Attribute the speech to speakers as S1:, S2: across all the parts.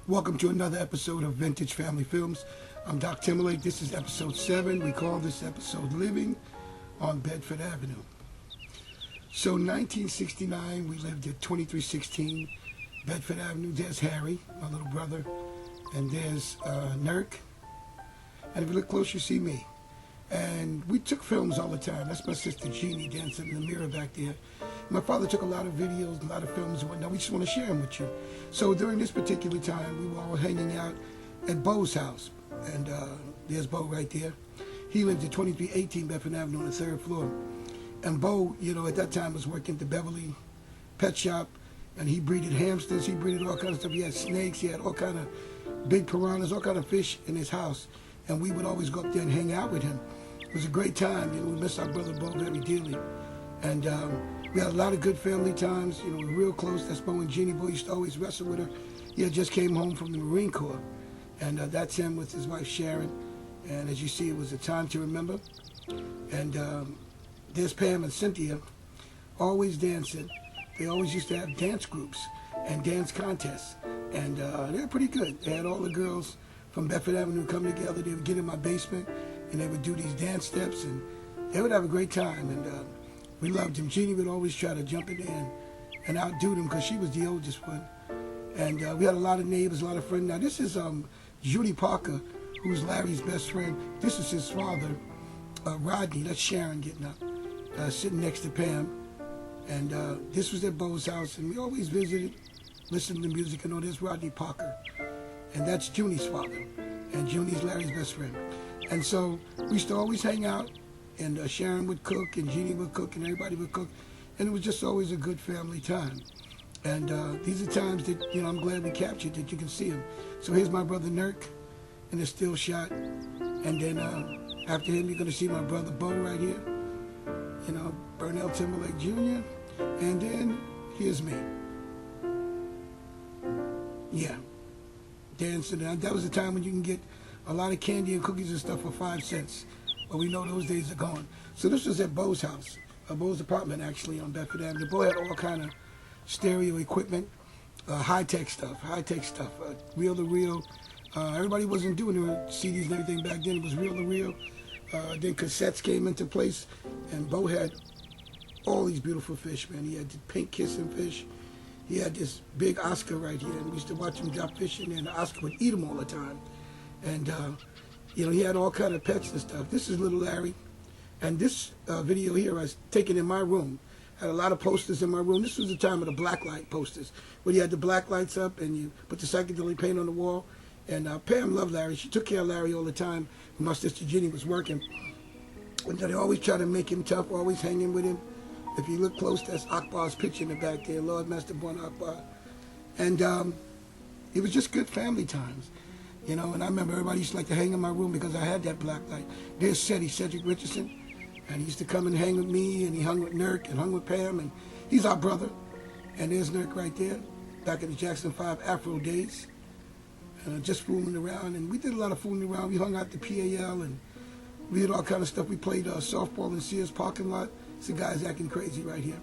S1: Welcome to another episode of Vintage Family Films. I'm Doc Timberlake. This is episode 7. We call this episode Living on Bedford Avenue. So 1969, we lived at 2316 Bedford Avenue. There's Harry, my little brother, and there's Nurk. And if you look close, you see me. And we took films all the time. That's my sister Jeannie dancing in the mirror back there. My father took a lot of videos, a lot of films and whatnot. We just want to share them with you. So during this particular time, we were all hanging out at Bo's house. And there's Bo right there. He lived at 2318 Bedford Avenue on the 3rd floor. And Bo, at that time was working at the Beverly Pet Shop. And he breeded hamsters. He breeded all kinds of stuff. He had snakes. He had all kind of big piranhas, all kind of fish in his house. And we would always go up there and hang out with him. It was a great time. We miss our brother Bo very dearly. And we had a lot of good family times. We were real close. That's Bo and Jeannie. Bo used to always wrestle with her. He had just came home from the Marine Corps. And that's him with his wife Sharon. And as you see, it was a time to remember. And there's Pam and Cynthia, always dancing. They always used to have dance groups and dance contests. And they were pretty good. They had all the girls from Bedford Avenue come together. They would get in my basement and they would do these dance steps and they would have a great time. And we loved them. Jeannie would always try to jump in there and outdo them because she was the oldest one. And we had a lot of neighbors, a lot of friends. Now this is Judy Parker, who's Larry's best friend. This is his father, Rodney. That's Sharon getting up, sitting next to Pam. And this was at Bo's house, and we always visited, listened to music, and there's Rodney Parker. And that's Junie's father, and Junie's Larry's best friend. And so we used to always hang out, and Sharon would cook, and Jeannie would cook, and everybody would cook. And it was just always a good family time. And these are times that, I'm glad we captured, that you can see them. So here's my brother Nurk in a still shot. And then after him, you're going to see my brother Bo right here. Parental Timberlake Jr. And then here's me. Yeah. Dancing. That was the time when you can get a lot of candy and cookies and stuff for 5 cents. But we know those days are gone. So this was at Bo's house. Bo's apartment, actually, on Bedford Avenue. Bo had all kind of stereo equipment, high-tech stuff, reel-to-reel. Everybody wasn't doing the CDs and everything back then. It was reel-to-reel. Then cassettes came into place, and Bo had all these beautiful fish, man. He had the pink kissing fish. He had this big Oscar right here, and we used to watch him drop fish in there, and the Oscar would eat them all the time. And, he had all kind of pets and stuff. This is little Larry. And this video here I was taken in my room. Had a lot of posters in my room. This was the time of the black light posters, where you had the black lights up and you put the psychedelic paint on the wall. And Pam loved Larry. She took care of Larry all the time when my sister Ginny was working. And they always try to make him tough, always hanging with him. If you look close, that's Akbar's picture in the back there, Lord Master Born Akbar. And it was just good family times. And I remember everybody used to like to hang in my room because I had that black light. There's Cedric Richardson. And he used to come and hang with me, and he hung with Nurk and hung with Pam, and he's our brother. And there's Nurk right there, back in the Jackson 5 Afro days, and just fooling around. And we did a lot of fooling around. We hung out the PAL, and we did all kind of stuff. We played softball in Sears parking lot. It's the guys acting crazy right here.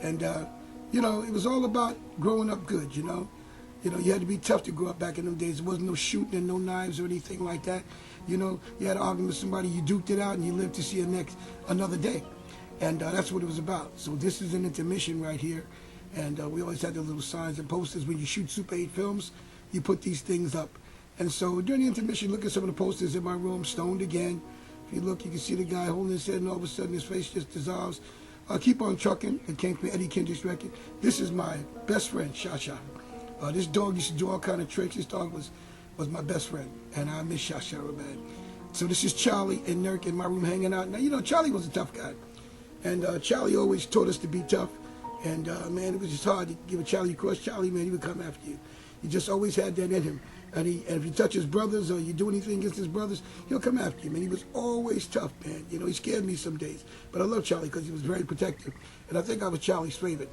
S1: And, it was all about growing up good, you had to be tough to grow up back in them days. There wasn't no shooting and no knives or anything like that. You had an argument with somebody, you duked it out, and you lived to see another day. And that's what it was about. So this is an intermission right here. And we always had the little signs and posters. When you shoot Super 8 films, you put these things up. And so during the intermission, look at some of the posters in my room, stoned again. If you look, you can see the guy holding his head, and all of a sudden his face just dissolves. Keep on Trucking. It came from Eddie Kendrick's record. This is my best friend, Shasha. This dog used to do all kind of tricks. This dog was my best friend, and I miss Shasha real bad. So this is Charlie and Nurk in my room hanging out. Now, Charlie was a tough guy, and Charlie always taught us to be tough. And, man, it was just hard to give a Charlie cross. Charlie, man, he would come after you. He just always had that in him. And if you touch his brothers or you do anything against his brothers, he'll come after you, man. He was always tough, man. He scared me some days. But I love Charlie because he was very protective. And I think I was Charlie's favorite.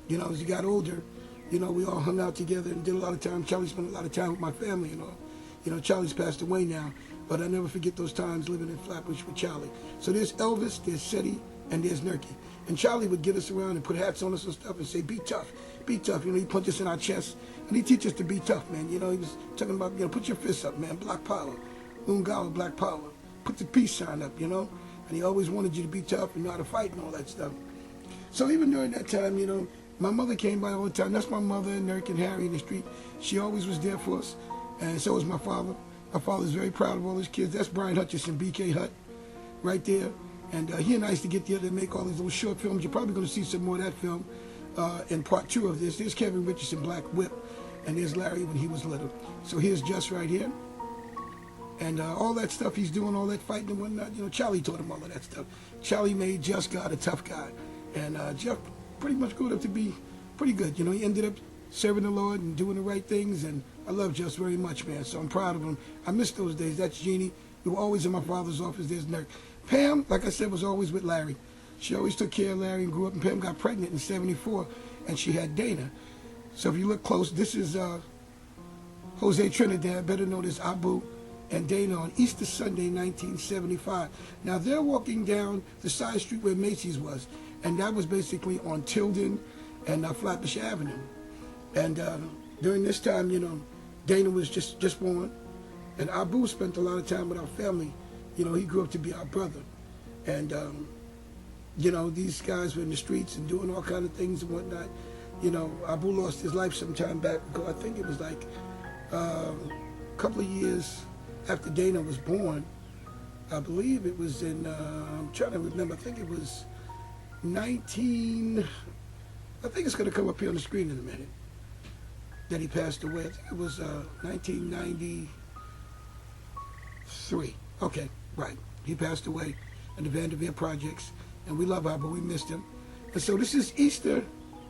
S1: As he got older, we all hung out together and did a lot of time. Charlie spent a lot of time with my family and all. Charlie's passed away now, but I never forget those times living in Flatbush with Charlie. So there's Elvis, there's Seti, and there's Nurky. And Charlie would get us around and put hats on us and stuff and say, be tough, be tough. You know, he'd punch us in our chest, and he'd teach us to be tough, man. You know, he was talking about, you know, put your fists up, man, black power, Ungawa, black power. Put the peace sign up, you know. And he always wanted you to be tough and know how to fight and all that stuff. So even during that time, you know, my mother came by all the time. That's my mother, Nurk and Harry in the street. She always was there for us, and so was my father. My father's very proud of all his kids. That's Brian Hutchison, BK Hut, right there. And he and I used to get together and make all these little short films. You're probably going to see some more of that film in part 2 of this. There's Kevin Richardson, Black Whip, and there's Larry when he was little. So here's Just right here. And all that stuff he's doing, all that fighting and whatnot, you know, Charlie taught him all of that stuff. Charlie made Just God a tough guy. And Jeff pretty much grew up to be pretty good. You know, he ended up serving the Lord and doing the right things, and I love Just very much, man. So I'm proud of him. I miss those days. That's Jeannie. We were always in my father's office. There's Nurk. Pam, like I said, was always with Larry. She always took care of Larry and grew up, and Pam got pregnant in '74, and she had Dana. So if you look close, this is Jose Trinidad, better known as Abu, and Dana on Easter Sunday, 1975. Now, they're walking down the side street where Macy's was, and that was basically on Tilden and Flatbush Avenue. And during this time, you know, Dana was just born, and Abu spent a lot of time with our family. You know, he grew up to be our brother. And, you know, these guys were in the streets and doing all kind of things and whatnot. You know, Abu lost his life some time back ago. I think it was like a couple of years after Dana was born. I believe it was in, I'm trying to remember, I think it was I think it's going to come up here on the screen in a minute, that he passed away. I think it was 1993. Okay, right. He passed away in the Vanderveer Projects, and we love Abu, we missed him. And so this is Easter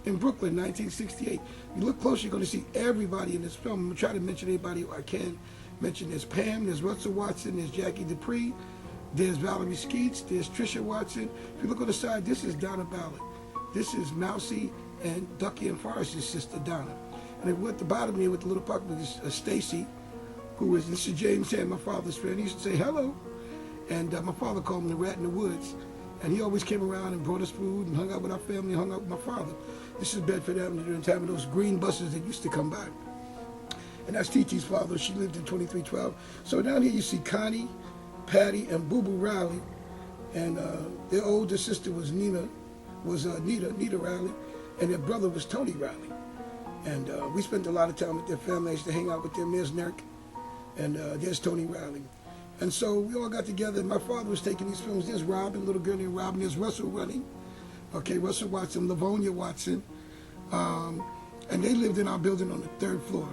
S1: in Brooklyn, 1968. You look close, you're going to see everybody in this film. I'm going to try to mention anybody who I can mention. There's Pam, there's Russell Watson, there's Jackie Dupree, there's Valerie Skeets, there's Trisha Watson. If you look on the side, this is Donna Ballard. This is Mousy and Ducky and Forrest's sister, Donna. And if we're at the bottom here with the little puppy, is Stacy, this is James Hand, my father's friend. He used to say hello. And my father called him the Rat in the Woods. And he always came around and brought us food and hung out with our family, hung out with my father. This is Bedford Ave during the time of those green buses that used to come by. And that's TT's father. She lived in 2312. So down here you see Connie, Patty, and Boo Boo Riley. And their older sister was Nita Riley. And their brother was Tony Riley. And we spent a lot of time with their family. I used to hang out with them. There's Nurk. And there's Tony Riley. And so we all got together, and my father was taking these films. There's Robin, little girl named Robin. There's Russell running. Okay, Russell Watson, Livonia Watson. And they lived in our building on the 3rd floor.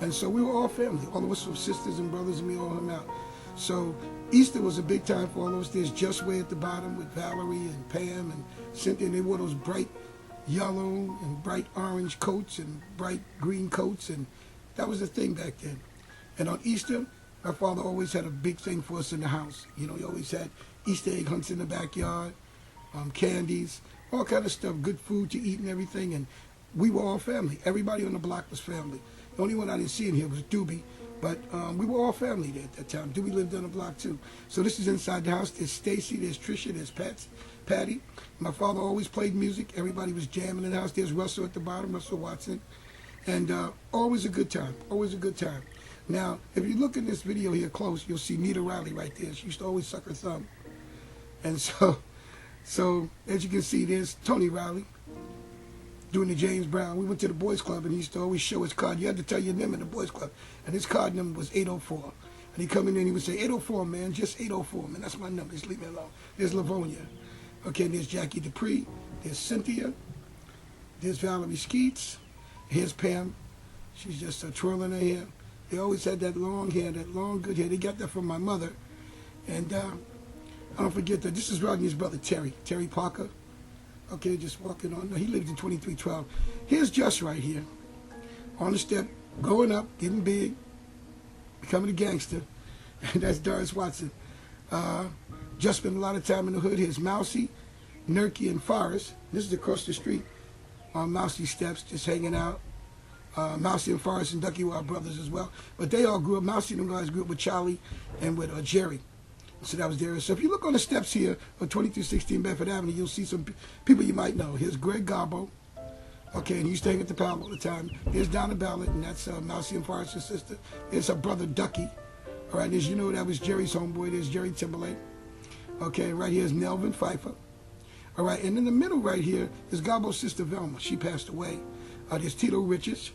S1: And so we were all family. All of us were sisters and brothers, and we all hung out. So Easter was a big time for all of us. There's Just Way at the bottom with Valerie and Pam and Cynthia. And they wore those bright yellow and bright orange coats and bright green coats. And that was the thing back then. And on Easter, my father always had a big thing for us in the house. You know, he always had Easter egg hunts in the backyard, candies, all kind of stuff, good food to eat and everything. And we were all family. Everybody on the block was family. The only one I didn't see in here was Doobie, but we were all family there at that time. Doobie lived on the block too. So this is inside the house. There's Stacy, there's Trisha, there's Patty. My father always played music. Everybody was jamming in the house. There's Russell at the bottom, Russell Watson. And always a good time, always a good time. Now, if you look in this video here close, you'll see Nita Riley right there. She used to always suck her thumb. And so as you can see, there's Tony Riley doing the James Brown. We went to the Boys Club, and he used to always show his card. You had to tell your name in the Boys Club. And his card number was 804. And he'd come in there and he would say, 804, man, just 804, man. That's my number. Just leave me alone. There's Livonia. Okay, and there's Jackie Dupree. There's Cynthia. There's Valerie Skeets. Here's Pam. She's just twirling her hair. They always had that long hair, that long, good hair. They got that from my mother. And I don't forget that. This is Rodney's brother, Terry Parker. Okay, just walking on. No, he lived in 2312. Here's Just right here. On the step, growing up, getting big, becoming a gangster. And that's Doris Watson. Just spent a lot of time in the hood. Here's Mousy, Nurky, and Forrest. This is across the street on Mousy's steps, just hanging out. Mousy and Forrest and Ducky were our brothers as well. But they all grew up. Mousy and them guys grew up with Charlie and with Jerry. So that was there. So if you look on the steps here of 2316 Bedford Avenue, you'll see some people you might know. Here's Greg Garbo. Okay, and he used to hang at the Pal all the time. There's Donna Ballard, and that's Mousy and Forrest's sister. There's her brother Ducky. All right, as you know, that was Jerry's homeboy. There's Jerry Timberlake. Okay, right here is Melvin Pfeiffer. All right, and in the middle right here is Garbo's sister Velma. She passed away. There's Tito Richards.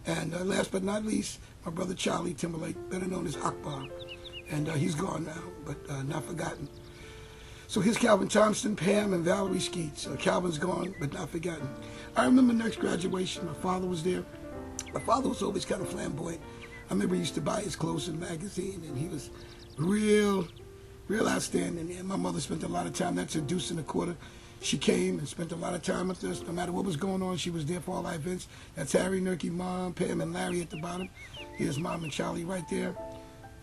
S1: And last but not least, my brother Charlie Timberlake, better known as Akbar. And he's gone now, but not forgotten. So here's Calvin Thompson, Pam, and Valerie Skeets. Calvin's gone, but not forgotten. I remember next graduation, my father was there. My father was always kind of flamboyant. I remember he used to buy his clothes in the magazine, and he was real outstanding. And my mother spent a lot of time. That's a deuce and a quarter. She came and spent a lot of time with us. No matter what was going on, she was there for all our events. That's Harry, Nurky, Mom, Pam, and Larry at the bottom. Here's Mom and Charlie right there.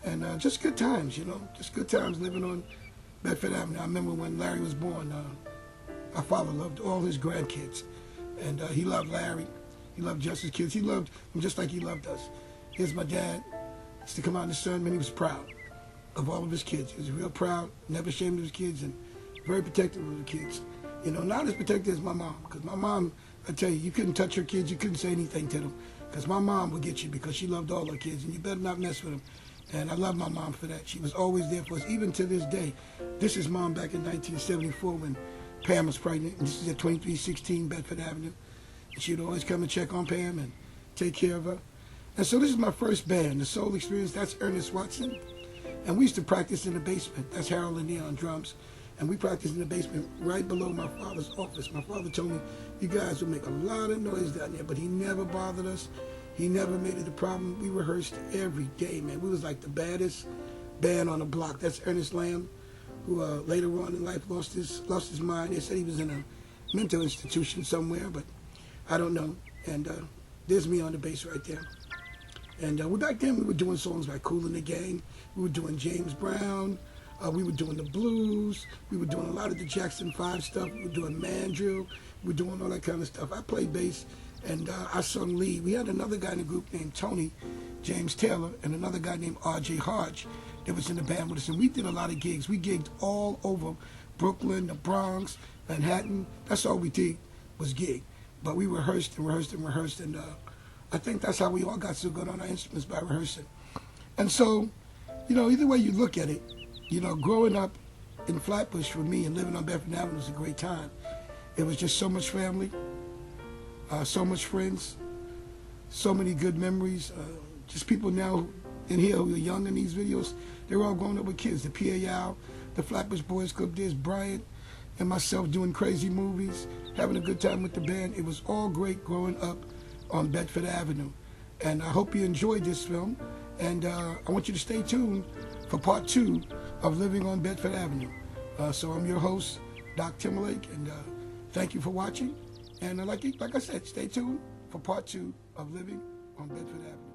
S1: And just good times, you know, just good times living on Bedford Avenue. I remember when Larry was born, my father loved all his grandkids. And he loved Larry. He loved just his kids. He loved them just like he loved us. Here's my dad. He used to come out in the sun, and he was proud of all of his kids. He was real proud, never ashamed of his kids, and very protective of the kids. You know, not as protective as my mom, because my mom, I tell you, you couldn't touch her kids, you couldn't say anything to them, because my mom would get you because she loved all her kids, and you better not mess with them. And I love my mom for that. She was always there for us, even to this day. This is Mom back in 1974 when Pam was pregnant, and this is at 2316 Bedford Avenue. And she'd always come and check on Pam and take care of her. And so this is my first band, the Soul Experience. That's Ernest Watson. And we used to practice in the basement. That's Harold Lanier on drums. And we practiced in the basement right below my father's office. My father told me, you guys would make a lot of noise down there, but he never bothered us. He never made it a problem. We rehearsed every day, man. We was like the baddest band on the block. That's Ernest Lamb, who later on in life lost his mind. They said he was in a mental institution somewhere, but I don't know. And there's me on the bass right there. And back then we were doing songs like Kool and the Gang. We were doing James Brown. We were doing the blues. We were doing a lot of the Jackson 5 stuff. We were doing mandrill. We were doing all that kind of stuff. I played bass, and I sung lead. We had another guy in the group named Tony James Taylor and another guy named R.J. Hodge that was in the band with us. And we did a lot of gigs. We gigged all over Brooklyn, the Bronx, Manhattan. That's all we did was gig. But we rehearsed and rehearsed and rehearsed. And I think that's how we all got so good on our instruments, by rehearsing. And so, you know, either way you look at it, you know, growing up in Flatbush for me and living on Bedford Avenue was a great time. It was just so much family, so much friends, so many good memories. Just people now in here who are young in these videos, they're all growing up with kids. The P.A. Al, the Flatbush Boys Club, there's Bryant and myself doing crazy movies, having a good time with the band. It was all great growing up on Bedford Avenue. And I hope you enjoyed this film. And I want you to stay tuned for part 2 of Living on Bedford Avenue. So I'm your host, Doc Timberlake, and thank you for watching. And like I said, stay tuned for part 2 of Living on Bedford Avenue.